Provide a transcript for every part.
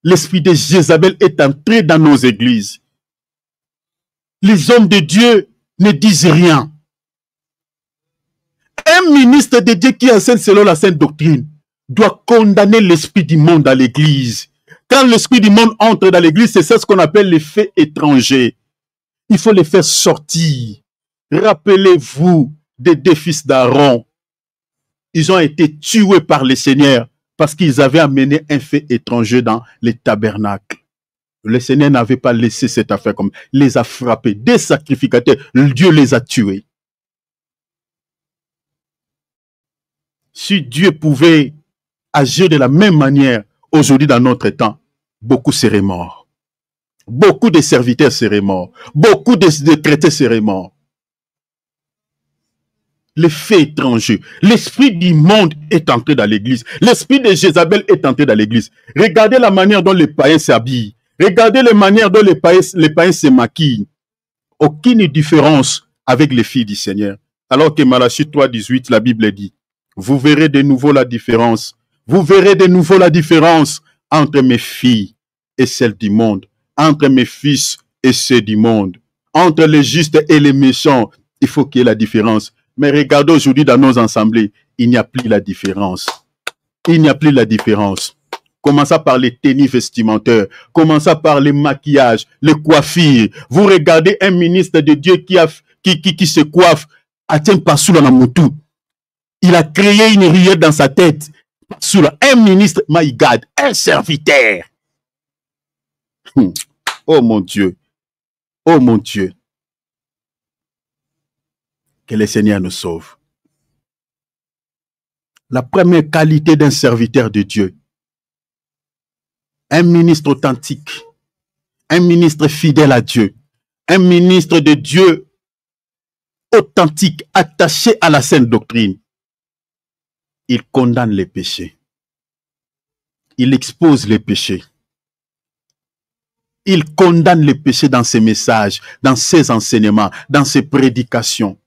l'esprit de Jézabel est entré dans nos églises. Les hommes de Dieu ne disent rien. Un ministre de Dieu qui enseigne selon la sainte doctrine doit condamner l'esprit du monde dans l'église. Quand l'esprit du monde entre dans l'église, c'est ça ce qu'on appelle les faits étrangers. Il faut les faire sortir. Rappelez-vous des deux fils d'Aaron. Ils ont été tués par le Seigneur parce qu'ils avaient amené un fait étranger dans les tabernacles. Le Seigneur n'avait pas laissé cette affaire comme il les a frappés. Des sacrificateurs, Dieu les a tués. Si Dieu pouvait agir de la même manière aujourd'hui dans notre temps, beaucoup seraient morts. Beaucoup de serviteurs seraient morts. Beaucoup de traités seraient morts. Les faits étrangers, l'esprit du monde est entré dans l'église. L'esprit de Jézabel est entré dans l'église. Regardez la manière dont les païens s'habillent. Regardez la manière dont les païens se maquillent. Aucune différence avec les filles du Seigneur. Alors que Malachie 3,18, la Bible dit, vous verrez de nouveau la différence. Vous verrez de nouveau la différence entre mes filles et celles du monde. Entre mes fils et ceux du monde. Entre les justes et les méchants. Il faut qu'il y ait la différence. Mais regardez aujourd'hui dans nos assemblées, il n'y a plus la différence. Il n'y a plus la différence. Commençons par les tenues vestimentaires. Commençons par les maquillages, les coiffures. Vous regardez un ministre de Dieu qui se coiffe. Atien Passoula Namoutou. Il a créé une riette dans sa tête. Passoula, un ministre, my God, un serviteur. Oh mon Dieu. Oh mon Dieu. Que le Seigneur nous sauve. La première qualité d'un serviteur de Dieu, un ministre authentique, un ministre fidèle à Dieu, un ministre de Dieu authentique, attaché à la sainte doctrine, il condamne les péchés. Il expose les péchés. Il condamne les péchés dans ses messages, dans ses enseignements, dans ses prédications.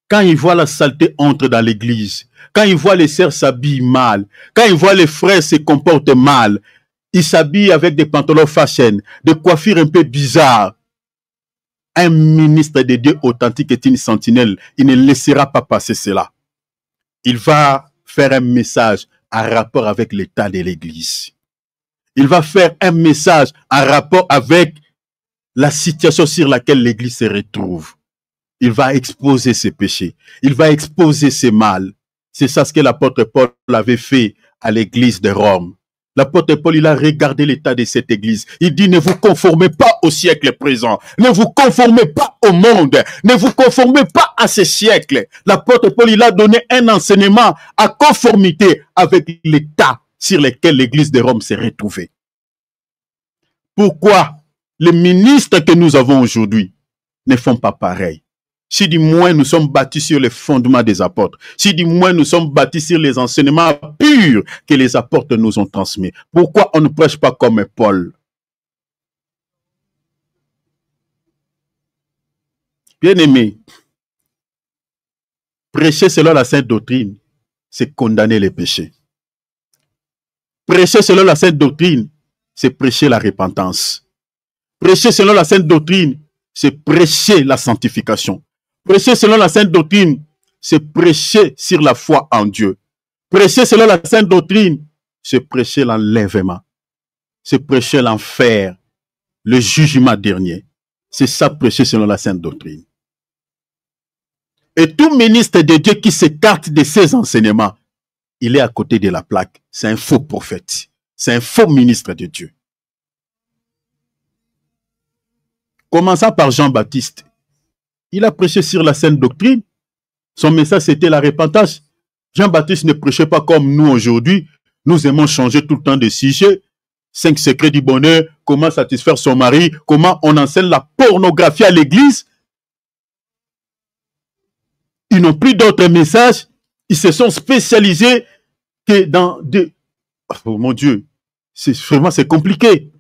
Quand il voit la saleté entre dans l'église, quand il voit les sœurs s'habiller mal, quand il voit les frères se comportent mal, ils s'habillent avec des pantalons fashion, des coiffures un peu bizarres. Un ministre de Dieu authentique est une sentinelle. Il ne laissera pas passer cela. Il va faire un message en rapport avec l'état de l'église. Il va faire un message en rapport avec la situation sur laquelle l'église se retrouve. Il va exposer ses péchés. Il va exposer ses mal. C'est ça ce que l'apôtre Paul avait fait à l'église de Rome. L'apôtre Paul, il a regardé l'état de cette église. Il dit, ne vous conformez pas au siècle présent. Ne vous conformez pas au monde. Ne vous conformez pas à ce siècle. L'apôtre Paul, il a donné un enseignement à conformité avec l'état sur lequel l'église de Rome s'est retrouvée. Pourquoi les ministres que nous avons aujourd'hui ne font pas pareil? Si du moins nous sommes bâtis sur les fondements des apôtres, si du moins nous sommes bâtis sur les enseignements purs que les apôtres nous ont transmis, pourquoi on ne prêche pas comme Paul? Bien-aimés, prêcher selon la sainte doctrine, c'est condamner les péchés. Prêcher selon la sainte doctrine, c'est prêcher la repentance. Prêcher selon la sainte doctrine, c'est prêcher la sanctification. Prêcher selon la sainte doctrine, c'est prêcher sur la foi en Dieu. Prêcher selon la sainte doctrine, c'est prêcher l'enlèvement. C'est prêcher l'enfer, le jugement dernier. C'est ça, prêcher selon la sainte doctrine. Et tout ministre de Dieu qui s'écarte de ces enseignements, il est à côté de la plaque. C'est un faux prophète. C'est un faux ministre de Dieu. Commençons par Jean-Baptiste. Il a prêché sur la sainte doctrine. Son message, c'était la repentance. Jean-Baptiste ne prêchait pas comme nous aujourd'hui. Nous aimons changer tout le temps de sujet. 5 secrets du bonheur, comment satisfaire son mari, comment on enseigne la pornographie à l'église. Ils n'ont plus d'autres messages. Ils se sont spécialisés que dans des... Oh mon Dieu, c'est compliqué.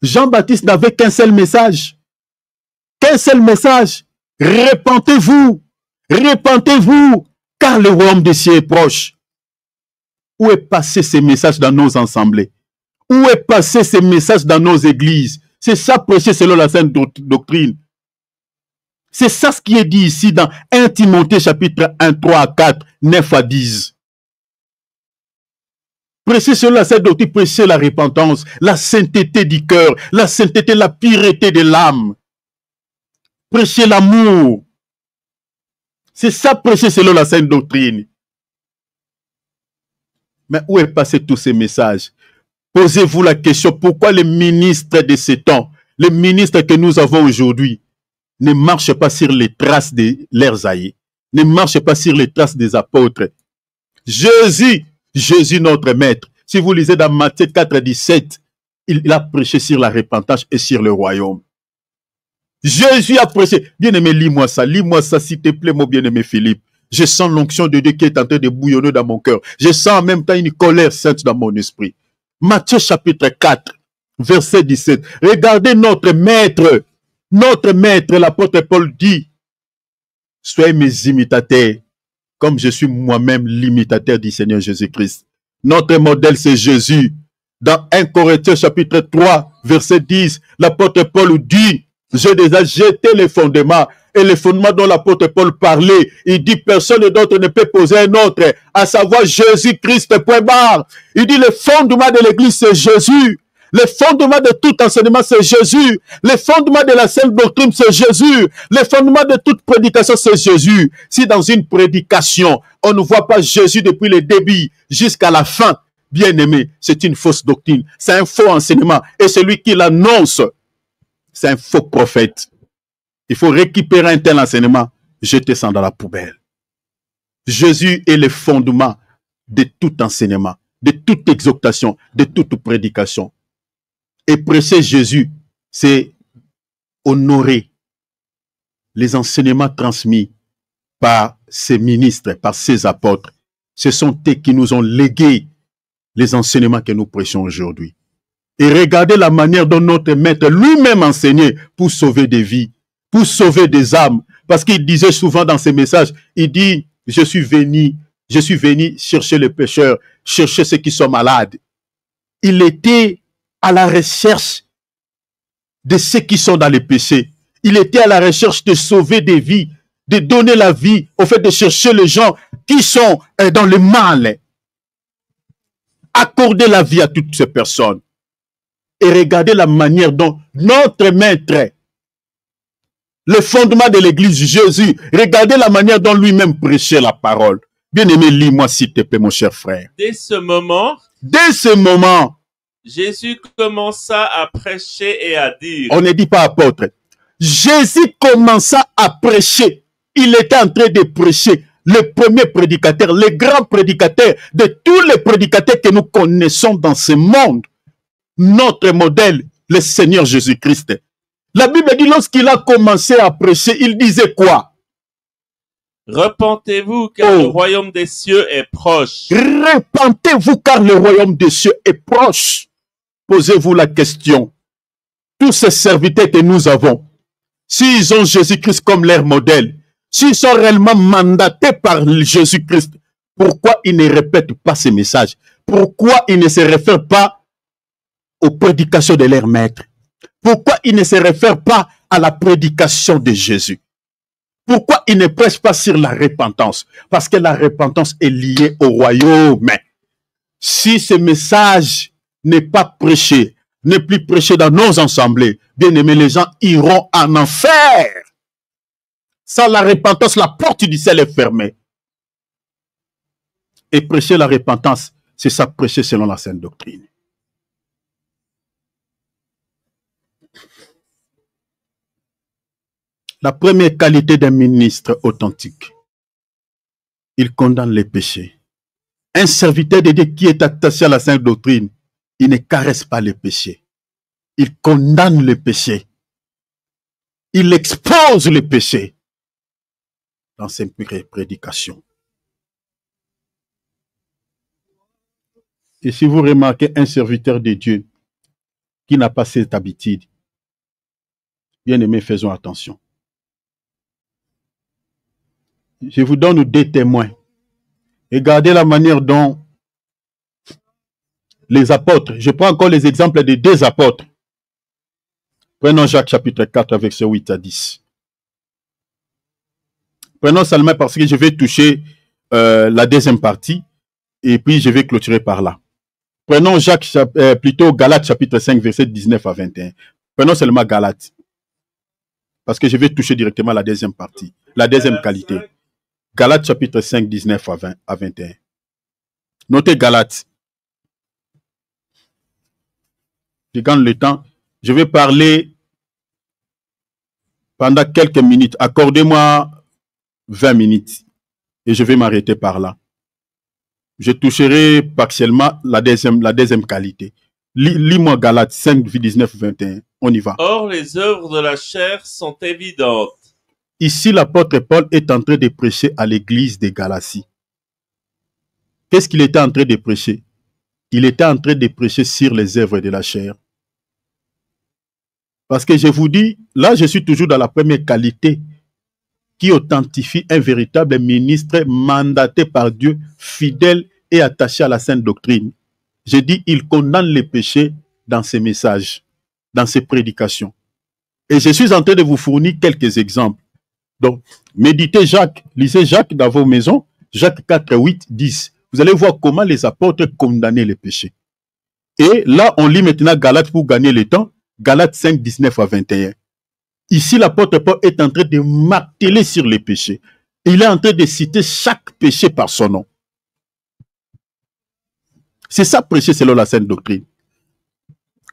Jean-Baptiste n'avait qu'un seul message. Qu'un seul message. Repentez-vous. Repentez-vous, car le royaume des cieux est proche. Où est passé ces messages dans nos assemblées? Où est passé ces messages dans nos églises? C'est ça prêcher selon la sainte doctrine. C'est ça ce qui est dit ici dans 1 Timothée chapitre 1, 3 à 4, 9 à 10. Prêcher selon la sainte doctrine, prêcher la repentance, la sainteté du cœur, la sainteté, la pureté de l'âme. Prêcher l'amour. C'est ça prêcher selon la sainte doctrine. Mais où est passé tous ces messages? Posez-vous la question, pourquoi les ministres de ces temps, les ministres que nous avons aujourd'hui, ne marchent pas sur les traces de leurs aïeux, ne marchent pas sur les traces des apôtres? Jésus notre maître, si vous lisez dans Matthieu 4, 17, il a prêché sur la repentance et sur le royaume. Jésus a prêché. Bien-aimé, lis-moi ça s'il te plaît, mon bien-aimé Philippe. Je sens l'onction de Dieu qui est en train de bouillonner dans mon cœur. Je sens en même temps une colère sainte dans mon esprit. Matthieu chapitre 4, verset 17. Regardez notre maître, l'apôtre Paul dit, soyez mes imitateurs, comme je suis moi-même l'imitateur du Seigneur Jésus-Christ. Notre modèle, c'est Jésus. Dans 1 Corinthiens chapitre 3, verset 10, l'apôtre Paul dit, j'ai déjà jeté les fondements. Et les fondements dont l'apôtre Paul parlait, il dit personne d'autre ne peut poser un autre, à savoir Jésus-Christ, point barre. Il dit le fondement de l'église, c'est Jésus. Le fondement de tout enseignement, c'est Jésus. Le fondement de la sainte doctrine, c'est Jésus. Le fondement de toute prédication, c'est Jésus. Si dans une prédication, on ne voit pas Jésus depuis le début jusqu'à la fin, bien aimé, c'est une fausse doctrine. C'est un faux enseignement. Et celui qui l'annonce, c'est un faux prophète. Il faut récupérer un tel enseignement, jeter ça dans la poubelle. Jésus est le fondement de tout enseignement, de toute exhortation, de toute prédication. Et prêcher Jésus, c'est honorer les enseignements transmis par ses ministres, par ses apôtres. Ce sont eux qui nous ont légué les enseignements que nous prêchons aujourd'hui. Et regardez la manière dont notre maître lui-même enseignait pour sauver des vies, pour sauver des âmes. Parce qu'il disait souvent dans ses messages, il dit, je suis venu chercher les pécheurs, chercher ceux qui sont malades. Il était à la recherche de ceux qui sont dans les péchés. Il était à la recherche de sauver des vies, de donner la vie, au fait de chercher les gens qui sont dans le mal. Accorder la vie à toutes ces personnes. Et regardez la manière dont notre maître, le fondement de l'église, Jésus, regardez la manière dont lui-même prêchait la parole. Bien-aimé, lis-moi s'il te plaît, mon cher frère. Dès ce moment, Jésus commença à prêcher et à dire. On ne dit pas apôtre. Jésus commença à prêcher. Il était en train de prêcher. Le premier prédicateur, le grand prédicateur de tous les prédicateurs que nous connaissons dans ce monde. Notre modèle, le Seigneur Jésus-Christ. La Bible dit, lorsqu'il a commencé à prêcher, il disait quoi? Repentez-vous car le royaume des cieux est proche. Repentez-vous car le royaume des cieux est proche. Posez-vous la question. Tous ces serviteurs que nous avons, s'ils ont Jésus-Christ comme leur modèle, s'ils sont réellement mandatés par Jésus-Christ, pourquoi ils ne répètent pas ces messages? Pourquoi ils ne se réfèrent pas aux prédications de leur maître? Pourquoi ils ne se réfèrent pas à la prédication de Jésus? Pourquoi ils ne prêchent pas sur la repentance? Parce que la repentance est liée au royaume. Si ce message n'est pas prêché, n'est plus prêché dans nos assemblées, bien aimés, les gens iront en enfer. Sans la repentance, la porte du ciel est fermée. Et prêcher la repentance, c'est ça, prêcher selon la sainte doctrine. La première qualité d'un ministre authentique, il condamne les péchés. Un serviteur de Dieu qui est attaché à la sainte doctrine, il ne caresse pas les péchés. Il condamne les péchés. Il expose les péchés dans ses prédications. Et si vous remarquez un serviteur de Dieu qui n'a pas cette habitude, bien aimés, faisons attention. Je vous donne 2 témoins. Regardez la manière dont les apôtres. Je prends encore les exemples des 2 apôtres. Prenons Jacques chapitre 4, verset 8 à 10. Prenons seulement parce que je vais toucher la deuxième partie et puis je vais clôturer par là. Prenons Jacques, plutôt Galates chapitre 5, verset 19 à 21. Prenons seulement Galates. Parce que je vais toucher directement la deuxième partie, la deuxième qualité. Galates chapitre 5, 19 à 21. Notez Galates. Je gagne le temps. Je vais parler pendant quelques minutes. Accordez-moi 20 minutes. Et je vais m'arrêter par là. Je toucherai partiellement la deuxième qualité. Lis-moi Galates 5, 19, 21. On y va. Or, les œuvres de la chair sont évidentes. Ici, l'apôtre Paul est en train de prêcher à l'église de Galatie. Qu'est-ce qu'il était en train de prêcher? Il était en train de prêcher sur les œuvres de la chair. Parce que je vous dis, là, je suis toujours dans la première qualité qui authentifie un véritable ministre mandaté par Dieu, fidèle et attaché à la sainte doctrine. Je dis, il condamne les péchés dans ses messages, dans ses prédications. Et je suis en train de vous fournir quelques exemples. Donc, méditez Jacques, lisez Jacques dans vos maisons, Jacques 4, 8, 10. Vous allez voir comment les apôtres condamnaient les péchés. Et là, on lit maintenant Galates pour gagner le temps, Galates 5, 19 à 21. Ici, l'apôtre Paul est en train de marteler sur les péchés. Il est en train de citer chaque péché par son nom. C'est ça, prêcher selon la sainte doctrine.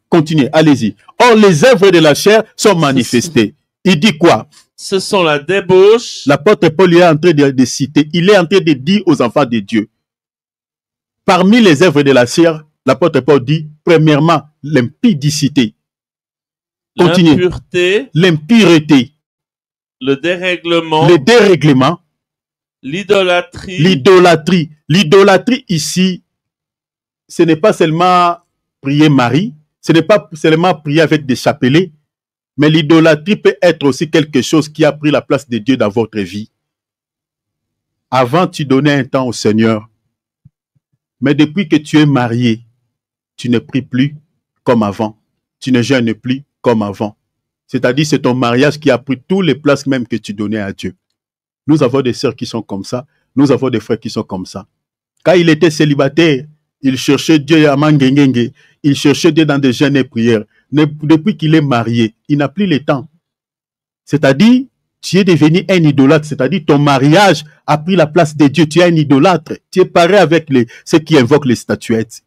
Continuez, allez-y. Or, les œuvres de la chair sont manifestées. Il dit quoi? Ce sont la débauche. L'apôtre Paul est en train de citer, il est en train de dire aux enfants de Dieu. Parmi les œuvres de la chair, l'apôtre Paul dit, premièrement, l'impudicité. L'impureté, l'impureté, le dérèglement, l'idolâtrie. L'idolâtrie ici, ce n'est pas seulement prier Marie, ce n'est pas seulement prier avec des chapelets, mais l'idolâtrie peut être aussi quelque chose qui a pris la place de Dieu dans votre vie. Avant, tu donnais un temps au Seigneur, mais depuis que tu es marié, tu ne pries plus comme avant, tu ne jeûnes plus comme avant. C'est-à-dire, c'est ton mariage qui a pris toutes les places même que tu donnais à Dieu. Nous avons des sœurs qui sont comme ça. Nous avons des frères qui sont comme ça. Quand il était célibataire, il cherchait Dieu à Mangengenge. Il cherchait Dieu dans des jeûnes et prières. Depuis qu'il est marié, il n'a plus le temps. C'est-à-dire, tu es devenu un idolâtre. C'est-à-dire, ton mariage a pris la place de Dieu. Tu es un idolâtre. Tu es pareil avec ceux qui invoquent les statuettes.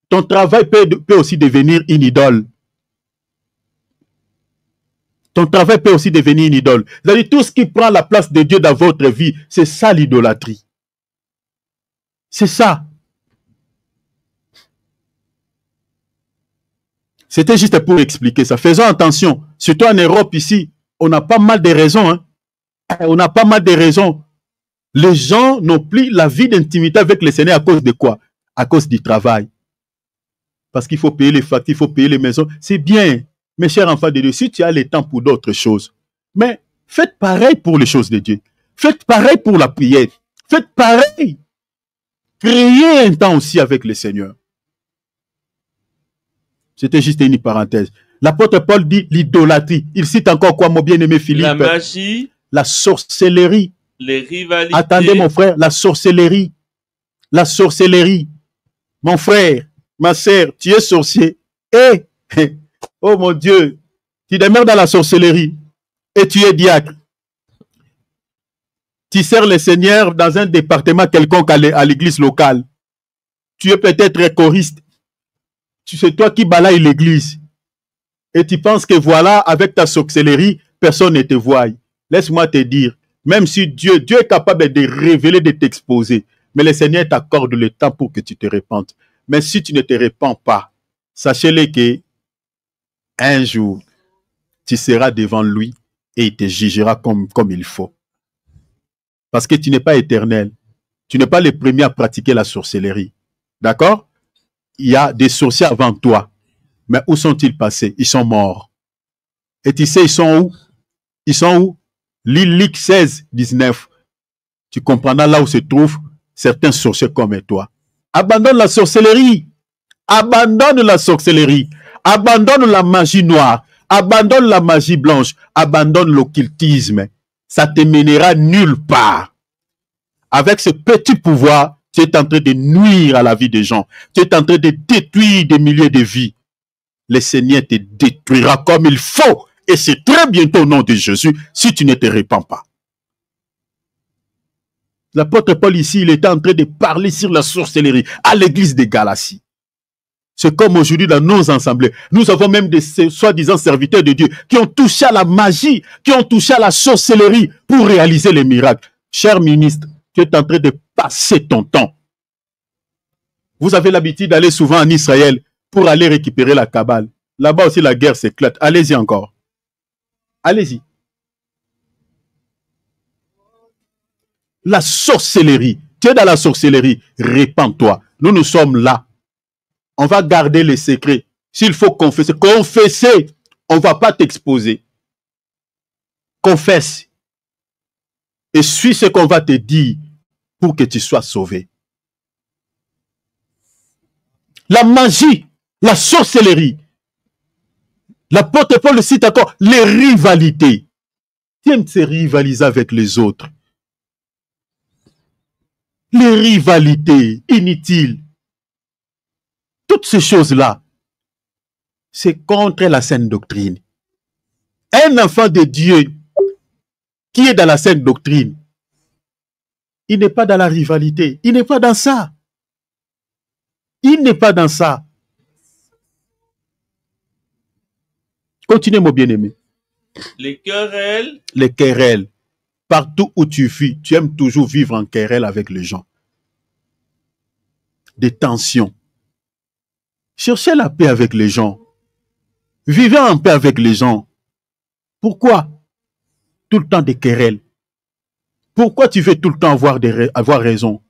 Ton travail peut aussi devenir une idole. Ton travail peut aussi devenir une idole. C'est-à-dire, tout ce qui prend la place de Dieu dans votre vie, c'est ça l'idolâtrie. C'est ça. C'était juste pour expliquer ça. Faisons attention. Surtout en Europe ici, on a pas mal de raisons. Hein. On a pas mal de raisons. Les gens n'ont plus la vie d'intimité avec le Seigneur à cause de quoi? À cause du travail. Parce qu'il faut payer les factures, il faut payer les maisons. C'est bien. Mes chers enfants de Dieu, si tu as le temps pour d'autres choses, mais faites pareil pour les choses de Dieu. Faites pareil pour la prière. Faites pareil. Créez un temps aussi avec le Seigneur. C'était juste une parenthèse. L'apôtre Paul dit l'idolâtrie. Il cite encore quoi, mon bien-aimé Philippe? La magie. La sorcellerie. Les rivalités. Attendez, mon frère, la sorcellerie. La sorcellerie. Mon frère, ma sœur, tu es sorcier. Oh mon Dieu, tu demeures dans la sorcellerie et tu es diacre. Tu sers le Seigneur dans un département quelconque à l'église locale. Tu es peut-être choriste. C'est toi qui balaye l'église. Et tu penses que voilà, avec ta sorcellerie, personne ne te voit. Laisse-moi te dire, même si Dieu est capable de révéler, de t'exposer, mais le Seigneur t'accorde le temps pour que tu te répandes. Mais si tu ne te répands pas, sachez-le que un jour, tu seras devant lui et il te jugera comme il faut. Parce que tu n'es pas éternel. Tu n'es pas le premier à pratiquer la sorcellerie. D'accord? Il y a des sorciers avant toi. Mais où sont-ils passés? Ils sont morts. Et tu sais, ils sont où? Ils sont où? Luc 16, 19. Tu comprendras là où se trouvent certains sorciers comme toi. Abandonne la sorcellerie. Abandonne la sorcellerie. Abandonne la magie noire. Abandonne la magie blanche. Abandonne l'occultisme. Ça te mènera nulle part. Avec ce petit pouvoir, tu es en train de nuire à la vie des gens. Tu es en train de détruire des milliers de vies. Le Seigneur te détruira comme il faut. Et c'est très bientôt au nom de Jésus si tu ne te répands pas. L'apôtre Paul ici, il était en train de parler sur la sorcellerie à l'église de Galatie. C'est comme aujourd'hui dans nos assemblées. Nous avons même des soi-disant serviteurs de Dieu qui ont touché à la magie, qui ont touché à la sorcellerie pour réaliser les miracles. Cher ministre, tu es en train de passer ton temps. Vous avez l'habitude d'aller souvent en Israël pour aller récupérer la Kabbale. Là-bas aussi, la guerre s'éclate. Allez-y encore. Allez-y. La sorcellerie. Tu es dans la sorcellerie. Répands-toi. Nous sommes là. On va garder les secrets. S'il faut confesser, confesser. On ne va pas t'exposer. Confesse. Et suis ce qu'on va te dire pour que tu sois sauvé. La magie, la sorcellerie. L'apôtre Paul le cite encore, les rivalités. Tu aimes te rivaliser avec les autres. Les rivalités inutiles. Toutes ces choses-là, c'est contre la saine doctrine. Un enfant de Dieu qui est dans la saine doctrine, il n'est pas dans la rivalité. Il n'est pas dans ça. Il n'est pas dans ça. Continuez, mon bien-aimé. Les querelles. Les querelles. Partout où tu vis, tu aimes toujours vivre en querelle avec les gens. Des tensions. Cherchez la paix avec les gens. Vivez en paix avec les gens. Pourquoi tout le temps des querelles? Pourquoi tu veux tout le temps avoir raison?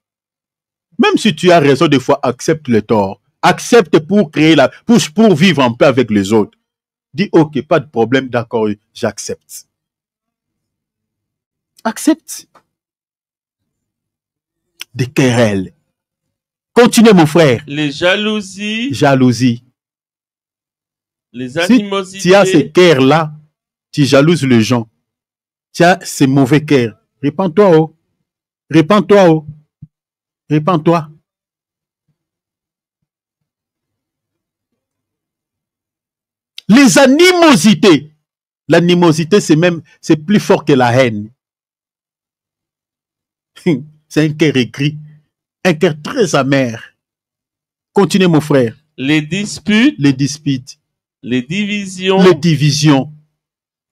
Même si tu as raison, des fois, accepte le tort. Accepte pour créer pour vivre en paix avec les autres. Dis, ok, pas de problème, d'accord, j'accepte. Accepte. Des querelles. Continuez, mon frère. Les jalousies. Jalousie. Les animosités. Si tu as ces querelles-là, tu jalouses les gens. Tu as ces mauvais cœurs. Répands-toi, oh. Répands-toi, oh. Répands-toi. Les animosités. L'animosité, c'est plus fort que la haine. C'est un cœur écrit. Un cœur très amer. Continuez, mon frère. Les disputes. Les disputes. Les divisions. Les divisions.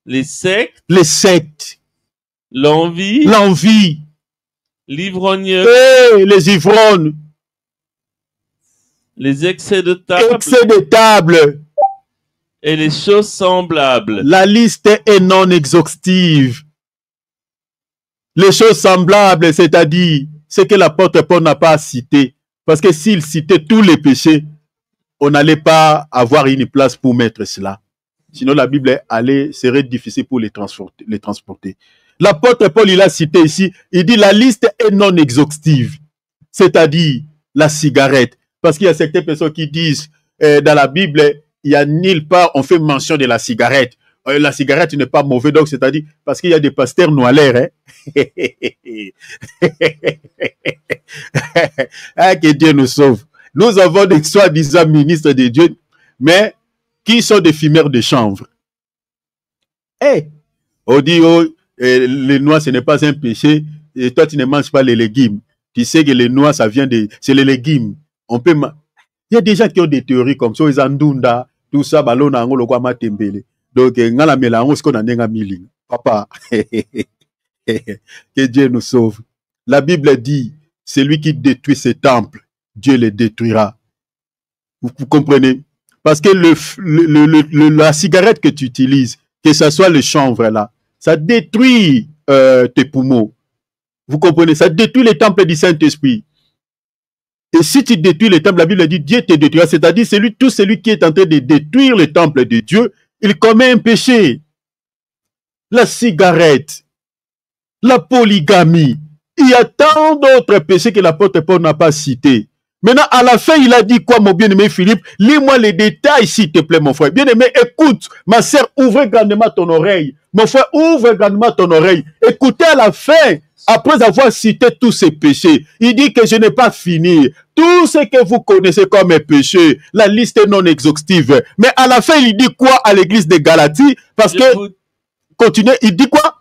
Les sectes. Les sectes. L'envie. L'envie. L'ivrognerie. Hey, les ivrognes. Les excès de table. Excès de table. Et les choses semblables. La liste est non exhaustive. Les choses semblables, c'est-à-dire ce que l'apôtre Paul n'a pas cité. Parce que s'il citait tous les péchés, on n'allait pas avoir une place pour mettre cela. Sinon, la Bible serait difficile pour les transporter. L'apôtre Paul, il a cité ici, il dit la liste est non exhaustive. C'est-à-dire la cigarette. Parce qu'il y a certaines personnes qui disent, dans la Bible, il n'y a nulle part, on fait mention de la cigarette. La cigarette n'est pas mauvaise, donc c'est-à-dire, parce qu'il y a des pasteurs noirs, hein? Ah, que Dieu nous sauve. Nous avons des soi-disant ministres de Dieu, mais qui sont des fumeurs de chanvre. Hey, on dit, oh, les noix, ce n'est pas un péché, et toi, tu ne manges pas les légumes. Tu sais que les noix, ça vient c'est les légumes. On peut il y a des gens qui ont des théories comme ça, ils andunda, tout ça, balona angolo kwa matembele. Donc, ngala melango ce qu'on a nenga miling. Papa, que Dieu nous sauve. La Bible dit, celui qui détruit ses temples, Dieu les détruira. Vous comprenez? Parce que la cigarette que tu utilises, que ce soit le chanvre là, ça détruit tes poumons. Vous comprenez? Ça détruit les temples du Saint-Esprit. Et si tu détruis les temples, la Bible dit Dieu te détruira. C'est-à-dire tout celui qui est en train de détruire le temple de Dieu, il commet un péché. La cigarette, la polygamie. Il y a tant d'autres péchés que l'apôtre Paul n'a pas cités. Maintenant, à la fin, il a dit quoi, mon bien-aimé Philippe? Lis-moi les détails, s'il te plaît, mon frère. Bien-aimé, écoute. Ma sœur, ouvre grandement ton oreille. Mon frère, ouvre grandement ton oreille. Écoutez à la fin, après avoir cité tous ses péchés, il dit que je n'ai pas fini. Tout ce que vous connaissez comme péché, la liste est non exhaustive. Mais à la fin, il dit quoi à l'église de Galatie? Parce que, continuez, il dit quoi?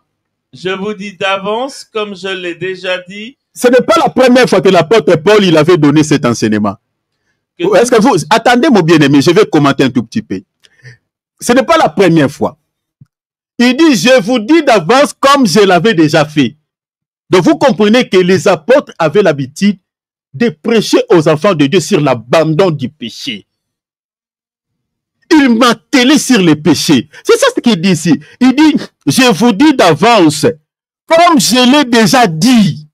Je vous dis d'avance, comme je l'ai déjà dit. Ce n'est pas la première fois que l'apôtre Paul il avait donné cet enseignement. Est-ce que vous... Attendez, mon bien-aimé, je vais commenter un tout petit peu. Ce n'est pas la première fois. Il dit, je vous dis d'avance comme je l'avais déjà fait. Donc vous comprenez que les apôtres avaient l'habitude de prêcher aux enfants de Dieu sur l'abandon du péché. Il m'attelait sur les péchés. C'est ça ce qu'il dit ici. Il dit, je vous dis d'avance, comme je l'ai déjà dit.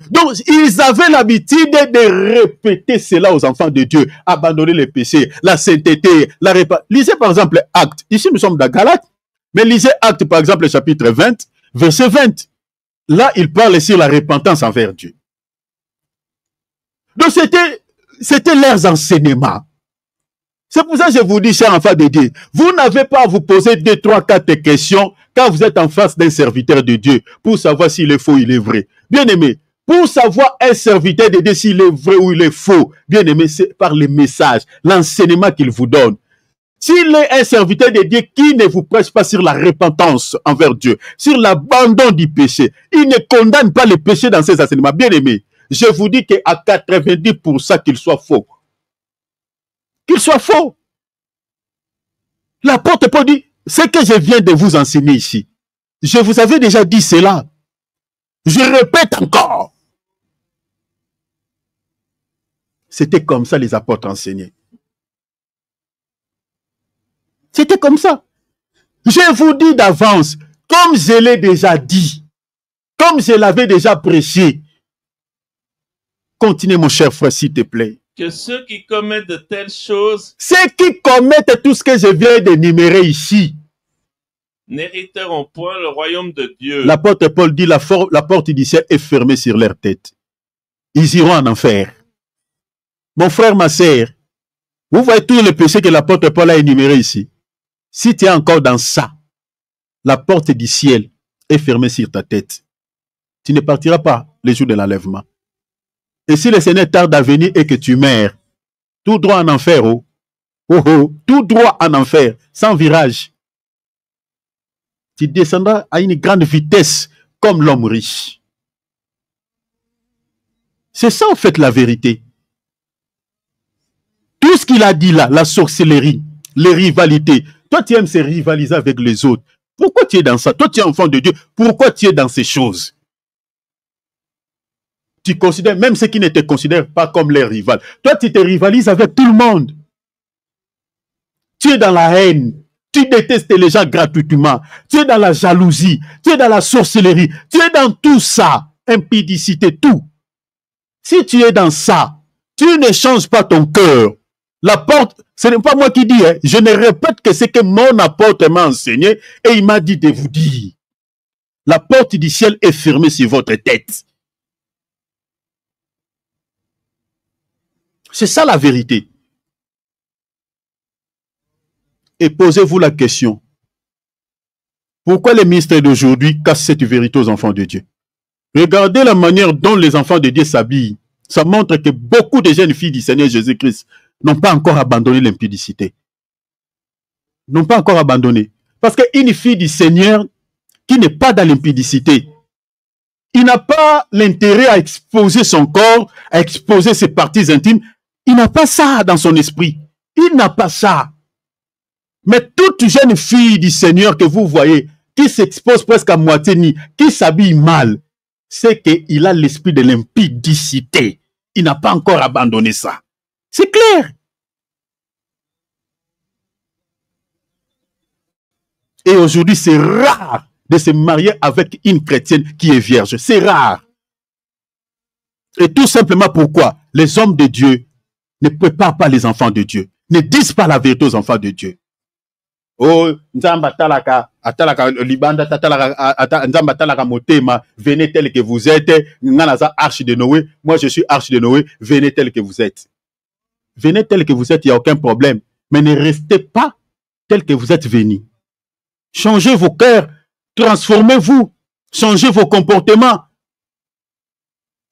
Donc, ils avaient l'habitude de répéter cela aux enfants de Dieu. Abandonner les péchés, la sainteté, la réparation. Lisez par exemple Actes. Ici, nous sommes dans Galates. Mais lisez Actes, par exemple, chapitre 20, verset 20. Là, il parle sur la repentance envers Dieu. Donc, c'était leurs enseignements. C'est pour ça que je vous dis, chers enfants de Dieu, vous n'avez pas à vous poser 2, 3, 4 questions quand vous êtes en face d'un serviteur de Dieu pour savoir s'il est faux ou il est vrai. Bien aimé, pour savoir un serviteur de Dieu s'il est vrai ou il est faux, bien aimé, c'est par les messages, l'enseignement qu'il vous donne. S'il est un serviteur de Dieu qui ne vous prêche pas sur la repentance envers Dieu, sur l'abandon du péché, il ne condamne pas le péché dans ses enseignements. Bien aimé, je vous dis qu'à 90% qu'il soit faux. Qu'il soit faux. L'apôtre Paul dit, ce que je viens de vous enseigner ici, je vous avais déjà dit cela. Je répète encore. C'était comme ça les apôtres enseignaient. C'était comme ça. Je vous dis d'avance, comme je l'ai déjà dit, comme je l'avais déjà prêché. Continuez mon cher frère, s'il te plaît. Que ceux qui commettent de telles choses, ceux qui commettent tout ce que je viens d'énumérer ici, n'hériteront point le royaume de Dieu. L'apôtre Paul dit la porte du ciel est fermée sur leur tête. Ils iront en enfer. Mon frère, ma sœur, vous voyez tous les péchés que l'apôtre Paul a énumérés ici. Si tu es encore dans ça, la porte du ciel est fermée sur ta tête. Tu ne partiras pas les jours de l'enlèvement. Et si le Seigneur tarde à venir et que tu meurs, tout droit en enfer, tout droit en enfer, sans virage. Tu descendras à une grande vitesse comme l'homme riche. C'est ça en fait la vérité. Tout ce qu'il a dit là, la sorcellerie, les rivalités, toi tu aimes se rivaliser avec les autres. Pourquoi tu es dans ça? Toi tu es enfant de Dieu, pourquoi tu es dans ces choses? Tu considères même ceux qui ne te considèrent pas comme les rivales. Toi tu te rivalises avec tout le monde. Tu es dans la haine. Tu détestes les gens gratuitement. Tu es dans la jalousie. Tu es dans la sorcellerie. Tu es dans tout ça. Impudicité, tout. Si tu es dans ça, tu ne changes pas ton cœur. La porte, ce n'est pas moi qui dis. Je ne répète que ce que mon apôtre m'a enseigné et il m'a dit de vous dire. La porte du ciel est fermée sur votre tête. C'est ça la vérité. Et posez-vous la question. Pourquoi les ministres d'aujourd'hui cassent cette vérité aux enfants de Dieu? Regardez la manière dont les enfants de Dieu s'habillent. Ça montre que beaucoup de jeunes filles du Seigneur Jésus-Christ n'ont pas encore abandonné l'impudicité. N'ont pas encore abandonné. Parce qu'une fille du Seigneur qui n'est pas dans l'impudicité, il n'a pas l'intérêt à exposer son corps, à exposer ses parties intimes. Il n'a pas ça dans son esprit. Il n'a pas ça. Mais toute jeune fille du Seigneur que vous voyez, qui s'expose presque à moitié nue, qui s'habille mal, c'est qu'il a l'esprit de l'impudicité. Il n'a pas encore abandonné ça. C'est clair. Et aujourd'hui, c'est rare de se marier avec une chrétienne qui est vierge. C'est rare. Et tout simplement pourquoi les hommes de Dieu ne préparent pas les enfants de Dieu, ne disent pas la vérité aux enfants de Dieu. Oh, nzamba talaka, atalaka libanda, nzamba talaka motema, venez tel que vous êtes, nanaza arche de Noé, moi je suis arche de Noé, venez tel que vous êtes. Venez tel que vous êtes, il n'y a aucun problème. Mais ne restez pas tel que vous êtes venu. Changez vos cœurs, transformez-vous, changez vos comportements.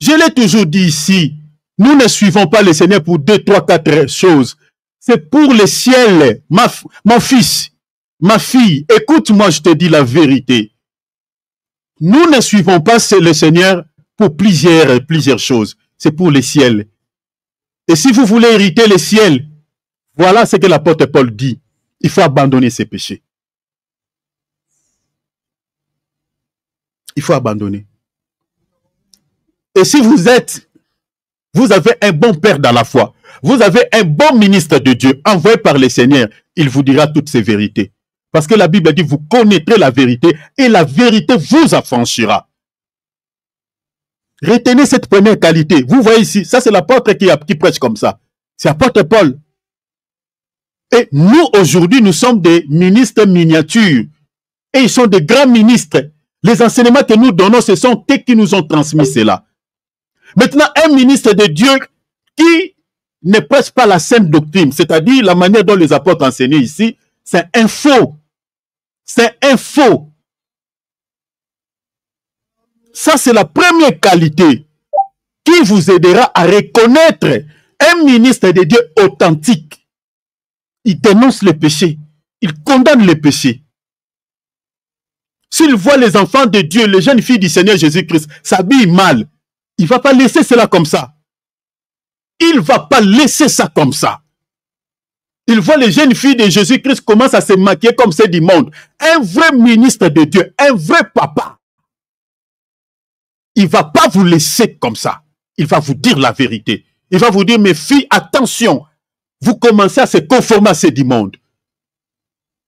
Je l'ai toujours dit ici, nous ne suivons pas le Seigneur pour 2, 3, 4 choses. C'est pour le ciel, mon fils, ma fille, écoute-moi, je te dis la vérité. Nous ne suivons pas le Seigneur pour plusieurs choses. C'est pour le ciel. Et si vous voulez hériter le ciel, voilà ce que l'apôtre Paul dit. Il faut abandonner ses péchés. Il faut abandonner. Et si vous avez un bon père dans la foi, vous avez un bon ministre de Dieu envoyé par le Seigneur, il vous dira toutes ces vérités. Parce que la Bible dit, vous connaîtrez la vérité et la vérité vous affranchira. Retenez cette première qualité. Vous voyez ici, ça c'est l'apôtre qui prêche comme ça. C'est l'apôtre Paul. Et nous, aujourd'hui, nous sommes des ministres miniatures. Et ils sont des grands ministres. Les enseignements que nous donnons, ce sont eux qui nous ont transmis cela. Maintenant, un ministre de Dieu qui ne prêche pas la sainte doctrine, c'est-à-dire la manière dont les apôtres enseignaient ici, c'est un faux. C'est un faux. Ça, c'est la première qualité qui vous aidera à reconnaître un ministre de Dieu authentique. Il dénonce le péché. Il condamne le péché. S'il voit les enfants de Dieu, les jeunes filles du Seigneur Jésus-Christ s'habillent mal, il ne va pas laisser cela comme ça. Il ne va pas laisser ça comme ça. Il voit les jeunes filles de Jésus-Christ commencent à se maquiller comme c'est du monde. Un vrai ministre de Dieu, un vrai papa, il ne va pas vous laisser comme ça. Il va vous dire la vérité. Il va vous dire, mes filles, attention, vous commencez à se conformer à ce du monde.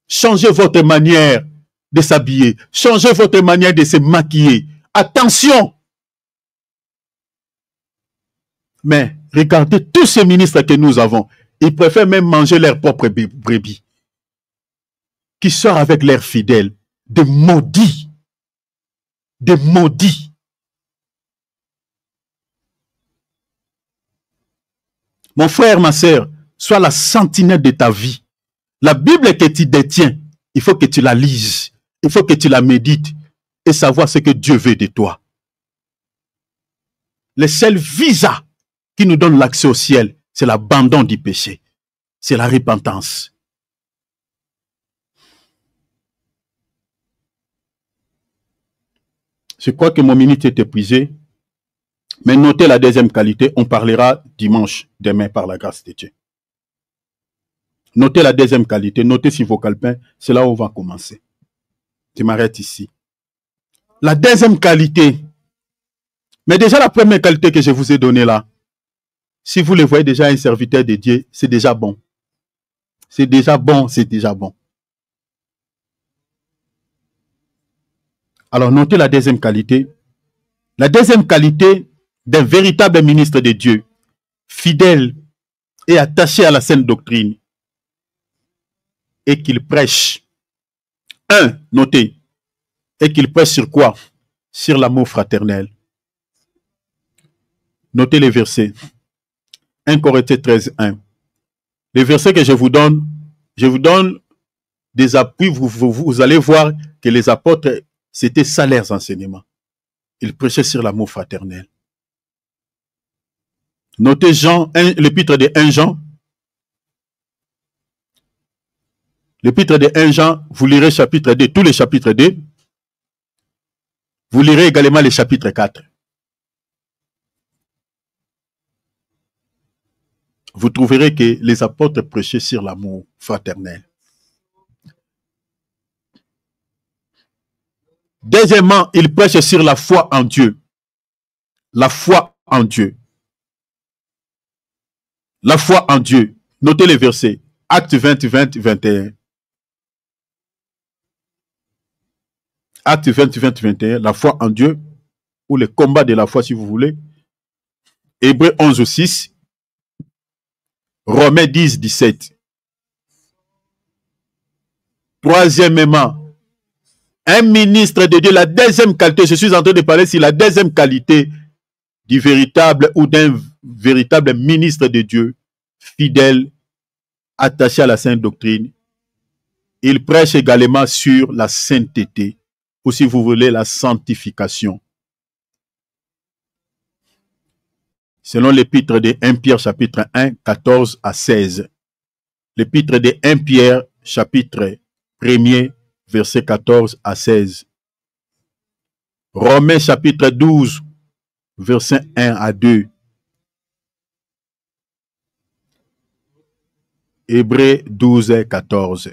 Changez votre manière de s'habiller. Changez votre manière de se maquiller. Attention! Mais regardez tous ces ministres que nous avons. Ils préfèrent même manger leurs propres brebis. Qui sortent avec leurs fidèles. Des maudits. Des maudits. Mon frère, ma sœur, sois la sentinelle de ta vie. La Bible que tu détiens, il faut que tu la lises. Il faut que tu la médites et savoir ce que Dieu veut de toi. Le seul visa qui nous donne l'accès au ciel, c'est l'abandon du péché. C'est la repentance. Je crois que mon minute est épuisée. Mais notez la deuxième qualité. On parlera dimanche, demain, par la grâce de Dieu. Notez la deuxième qualité. Notez sur vos calepins. C'est là où on va commencer. Je m'arrête ici. La deuxième qualité. Mais déjà la première qualité que je vous ai donnée là. Si vous le voyez déjà un serviteur de Dieu, c'est déjà bon. C'est déjà bon, c'est déjà bon. Alors notez la deuxième qualité. La deuxième qualité d'un véritable ministre de Dieu, fidèle et attaché à la sainte doctrine, et qu'il prêche. Notez. Et qu'il prêche sur quoi? Sur l'amour fraternel. Notez les versets. 1 Corinthiens 13, 1. Les versets que je vous donne des appuis. Vous allez voir que les apôtres, c'était ça leurs enseignements. Ils prêchaient sur l'amour fraternel. Notez l'épître de 1 Jean. L'épître de 1 Jean, vous lirez chapitre 2, tous les chapitres 2. Vous lirez également les chapitres 4. Vous trouverez que les apôtres prêchaient sur l'amour fraternel. Deuxièmement, ils prêchent sur la foi en Dieu. La foi en Dieu. La foi en Dieu. Notez les versets. Actes 20, 20, 21. Actes 20, 20, 21. La foi en Dieu. Ou le combat de la foi si vous voulez. Hébreux 11, 6. Romains 10, 17. Troisièmement, un ministre de Dieu, la deuxième qualité, je suis en train de parler sur la deuxième qualité du véritable ou d'un véritable ministre de Dieu, fidèle, attaché à la sainte doctrine. Il prêche également sur la sainteté, ou si vous voulez, la sanctification. Selon l'épître de 1 Pierre chapitre 1, 14 à 16. L'épître de 1 Pierre chapitre 1er, verset 14 à 16. Romains chapitre 12, verset 1 à 2. Hébreux 12, 14.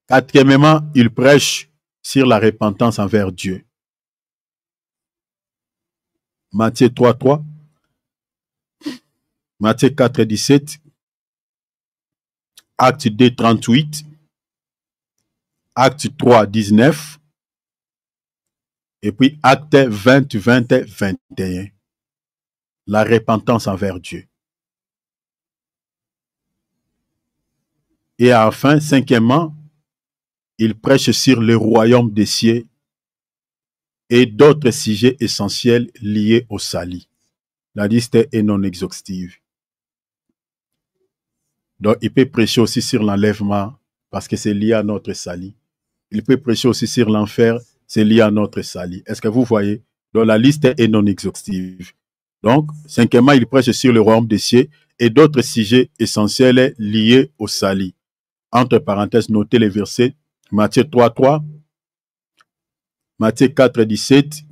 Quatrièmement, il prêche sur la repentance envers Dieu. Matthieu 3, 3. Matthieu 4, 17. Acte 2, 38. Acte 3, 19. Et puis Acte 20, 20, 21. La repentance envers Dieu. Et enfin, cinquièmement, il prêche sur le royaume des cieux et d'autres sujets essentiels liés au salut. La liste est non exhaustive. Donc, il peut prêcher aussi sur l'enlèvement parce que c'est lié à notre salut. Il peut prêcher aussi sur l'enfer, c'est lié à notre salut. Est-ce que vous voyez? Donc, la liste est non exhaustive. Donc, cinquièmement, il prêche sur le royaume des cieux et d'autres sujets essentiels liés au salut. Entre parenthèses, notez les versets. Matthieu 3, 3. Matthieu 4, 17.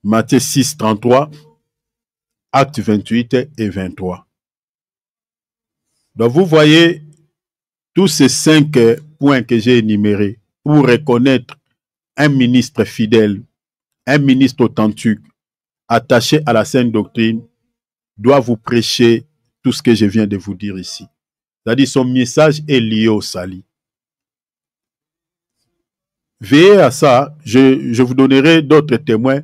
Matthieu 6, 33. Actes 28 et 23. Donc, vous voyez tous ces 5 points que j'ai énumérés pour reconnaître un ministre fidèle, un ministre authentique, attaché à la sainte doctrine, doit vous prêcher tout ce que je viens de vous dire ici. C'est-à-dire son message est lié au salut. Veillez à ça, je vous donnerai d'autres témoins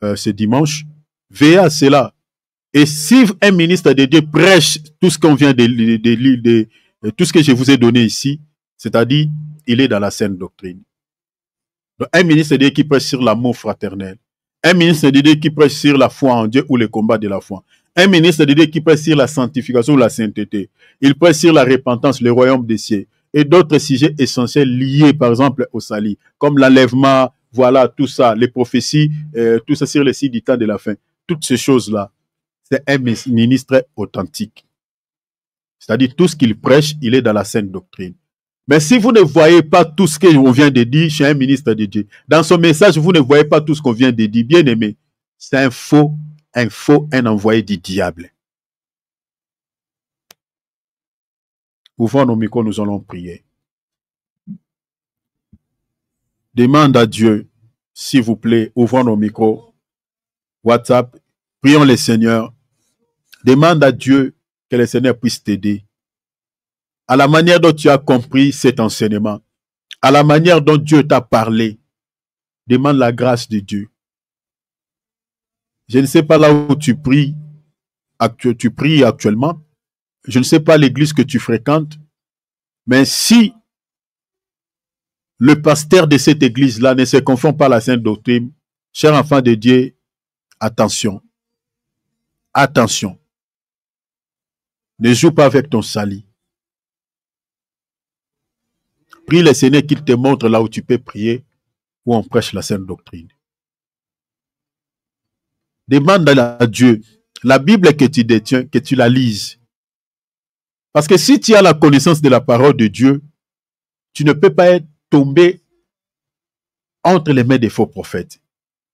ce dimanche. Veillez à cela. Et si un ministre de Dieu prêche tout ce qu'on vient de lire, tout ce que je vous ai donné ici, c'est-à-dire, il est dans la sainte doctrine. Donc, un ministre de Dieu qui prêche sur l'amour fraternel, un ministre de Dieu qui prêche sur la foi en Dieu ou le combat de la foi, un ministre de Dieu qui prêche sur la sanctification ou la sainteté, il prêche sur la repentance, le royaume des cieux, et d'autres sujets essentiels liés, par exemple, au salut, comme l'enlèvement, voilà, tout ça, les prophéties, tout ça sur les signes du temps de la fin. Toutes ces choses-là, c'est un ministre authentique. C'est-à-dire, tout ce qu'il prêche, il est dans la sainte doctrine. Mais si vous ne voyez pas tout ce qu'on vient de dire chez un ministre de Dieu, dans son message, vous ne voyez pas tout ce qu'on vient de dire, bien aimé, c'est un envoyé du diable. Ouvrons nos micros, nous allons prier. Demande à Dieu, s'il vous plaît, ouvrons nos micros, WhatsApp, prions le Seigneur. Demande à Dieu que le Seigneur puisse t'aider. À la manière dont tu as compris cet enseignement, à la manière dont Dieu t'a parlé, demande la grâce de Dieu. Je ne sais pas là où tu pries actuellement. Je ne sais pas l'église que tu fréquentes. Mais si le pasteur de cette église-là ne se confond pas à la sainte doctrine, cher enfant de Dieu, attention. Attention. Ne joue pas avec ton salut. Prie le Seigneur qu'il te montre là où tu peux prier, où on prêche la sainte doctrine. Demande à Dieu la Bible que tu détiens, que tu la lises. Parce que si tu as la connaissance de la parole de Dieu, tu ne peux pas être tombé entre les mains des faux prophètes.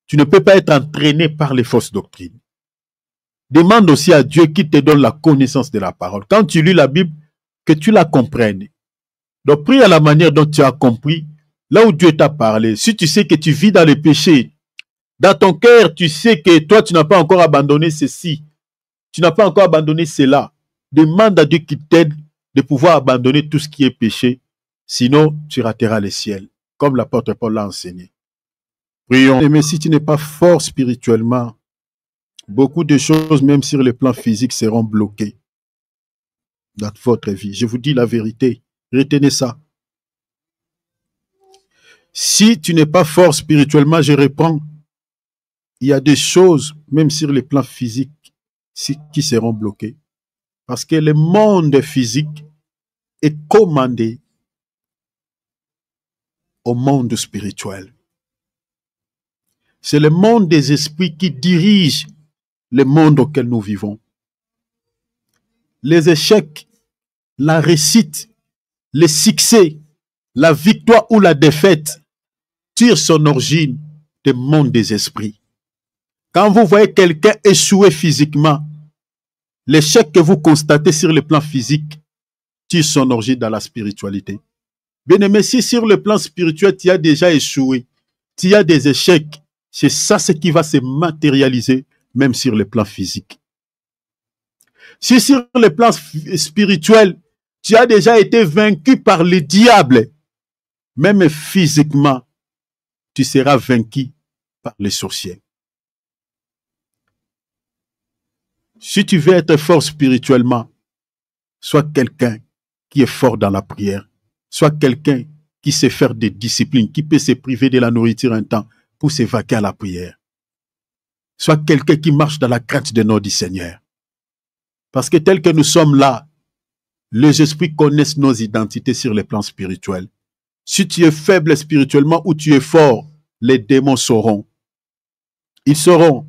Tu ne peux pas être entraîné par les fausses doctrines. Demande aussi à Dieu qui te donne la connaissance de la parole. Quand tu lis la Bible, que tu la comprennes. Donc, prie à la manière dont tu as compris, là où Dieu t'a parlé. Si tu sais que tu vis dans le péché, dans ton cœur, tu sais que toi, tu n'as pas encore abandonné ceci. Tu n'as pas encore abandonné cela. Demande à Dieu qui t'aide de pouvoir abandonner tout ce qui est péché. Sinon, tu rateras le ciel, comme l'apôtre Paul l'a enseigné. Prions. Mais si tu n'es pas fort spirituellement, Beaucoup de choses, même sur le plan physique, seront bloquées dans votre vie. Je vous dis la vérité. Retenez ça. Si tu n'es pas fort spirituellement, je reprends. Il y a des choses, même sur le plan physique, qui seront bloquées. Parce que le monde physique est commandé au monde spirituel. C'est le monde des esprits qui dirige le monde auquel nous vivons. Les échecs, la réussite, le succès, la victoire ou la défaite tirent son origine du monde des esprits. Quand vous voyez quelqu'un échouer physiquement, l'échec que vous constatez sur le plan physique tire son origine dans la spiritualité. Bien aimé, si sur le plan spirituel, tu as déjà échoué, tu as des échecs, c'est ça ce qui va se matérialiser même sur le plan physique. Si sur le plan spirituel, tu as déjà été vaincu par le diable, même physiquement, tu seras vaincu par les sorciers. Si tu veux être fort spirituellement, sois quelqu'un qui est fort dans la prière, sois quelqu'un qui sait faire des disciplines, qui peut se priver de la nourriture un temps pour s'évacuer à la prière. Sois quelqu'un qui marche dans la crainte de notre Seigneur. Parce que tel que nous sommes là, les esprits connaissent nos identités sur les plans spirituels. Si tu es faible spirituellement ou tu es fort, les démons sauront. Ils sauront.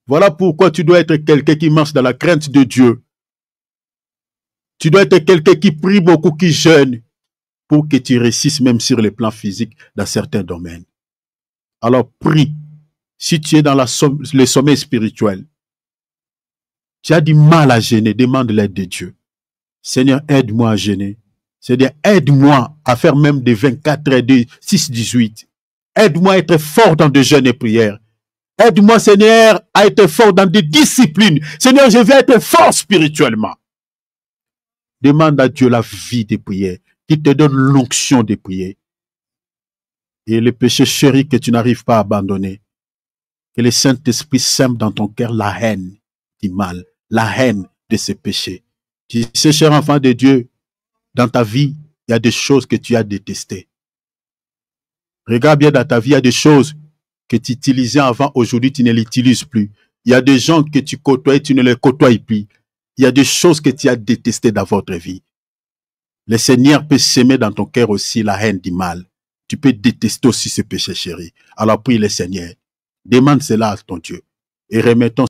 Voilà pourquoi tu dois être quelqu'un qui marche dans la crainte de Dieu. Tu dois être quelqu'un qui prie beaucoup, qui jeûne, pour que tu réussisses même sur les plans physiques dans certains domaines. Alors prie. Si tu es dans le sommeil spirituel, tu as du mal à jeûner, demande l'aide de Dieu. Seigneur, aide-moi à jeûner. Seigneur, aide-moi à faire même des 24 heures, des 6-18. Aide-moi à être fort dans des jeûnes et prières. Aide-moi, Seigneur, à être fort dans des disciplines. Seigneur, je veux être fort spirituellement. Demande à Dieu la vie des prières, qui te donne l'onction des prières. Et les péchés chéris que tu n'arrives pas à abandonner. Que le Saint-Esprit sème dans ton cœur la haine du mal, la haine de ces péchés. Tu sais, cher enfant de Dieu, dans ta vie, il y a des choses que tu as détestées. Regarde bien dans ta vie, il y a des choses que tu utilisais avant, aujourd'hui tu ne les utilises plus. Il y a des gens que tu côtoies, tu ne les côtoies plus. Il y a des choses que tu as détestées dans votre vie. Le Seigneur peut s'aimer dans ton cœur aussi la haine du mal. Tu peux détester aussi ce péché chéri. Alors prie le Seigneur. Demande cela à ton Dieu. Et remettons